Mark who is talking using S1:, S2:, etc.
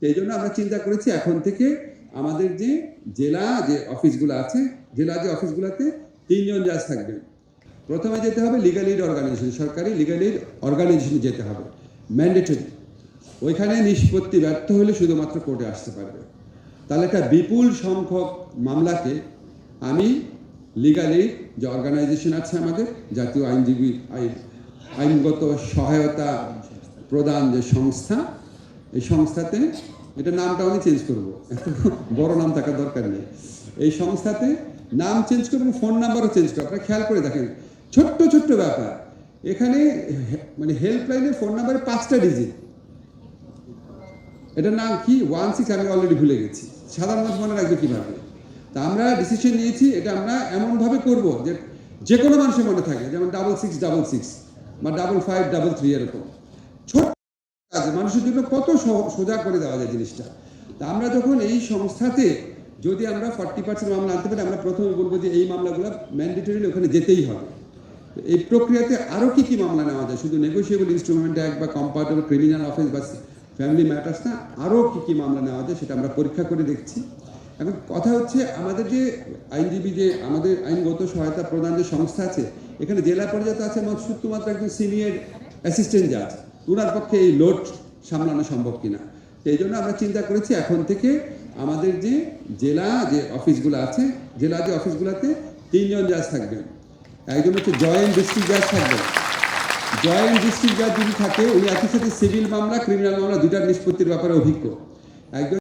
S1: এই জন্য আমরা চিন্তা করেছি এখন থেকে আমাদের যে জেলা যে অফিসগুলো আছে, জেলা যে অফিসগুলোতে 3 জন জাজ থাকবেন। প্রথমে যেতে হবে লিগাল এইড অর্গানাইজেশন, সরকারি লিগাল এইড অর্গানাইজেশনে যেতে হবে, ম্যান্ডেটরি। ওইখানে নিষ্পত্তি ব্যর্থ হলে শুধুমাত্র কোর্টে আসতে পারবে। তাহলে একটা বিপুল সংখ্যক মামলাকে আমি লিগাল এইড যে অর্গানাইজেশন আছে আমাদের, জাতীয় আইনজীবী আইনগত সহায়তা প্রদান যে সংস্থা, এই সংস্থাতে, এটা নামটা আমি চেঞ্জ করব, এত বড় নাম থাকার দরকার নেই। এই সংস্থাতে নাম চেঞ্জ করবো, ফোন নাম্বারও চেঞ্জ করবো। আপনারা খেয়াল করে দেখেন, ছোট্ট ছোট্ট ব্যাপার। এখানে মানে হেল্পলাইনের ফোন নাম্বারে 5টা ডিজিট, এটার নাম কি 16 আমি অলরেডি ভুলে গেছি, সাধারণ মানুষ মনে রাখবে কীভাবে? তা আমরা ডিসিশন নিয়েছি এটা আমরা এমনভাবে করব যে কোনো মানুষের মনে থাকে, যেমন 6666 বা 5533 এরকম ছোট কাজ মানুষের জন্য কত সোজা করে দেওয়া যায় জিনিসটা। তা আমরা যখন এই সংস্থাতে যদি আমরা 40% মামলা আনতে পারি, আমরা প্রথমে বলবো যে এই মামলাগুলো ম্যান্ডেটরিলি ওখানে যেতেই হবে। এই প্রক্রিয়াতে আরও কী কী মামলা নেওয়া যায়, শুধু নেগোসিয়েবল ইনস্ট্রুমেন্ট অ্যাক্ট বা কম্পারেবল ক্রিমিনাল অফেন্স বা ফ্যামিলি ম্যাটার্স না, আরও কী কী মামলা নেওয়া যায় সেটা আমরা পরীক্ষা করে দেখছি। এখন কথা হচ্ছে আমাদের যে আইনজীবী যে আমাদের আইনগত সহায়তা প্রদান যে সংস্থা আছে, এখানে জেলা পর্যায়ে আছে শুধুমাত্র একজন সিনিয়র অ্যাসিস্ট্যান্ট জাজ, ওনার পক্ষে এই লোড সামলানো সম্ভব কিনা। এই জন্য আমরা চিন্তা করেছি এখন থেকে আমাদের যে জেলা যে অফিসগুলো আছে, জেলা যে অফিসগুলোতে 3 জন জাজ থাকবেন। একজন হচ্ছে জয়েন্ট ডিস্ট্রিক্ট জাজ থাকবেন। জয়েন্ট ডিস্ট্রিক্ট জাজ যদি থাকে, উনি একই সাথে সিভিল মামলা ক্রিমিনাল মামলা দুটার নিষ্পত্তির ব্যাপারে অভিজ্ঞ। একজন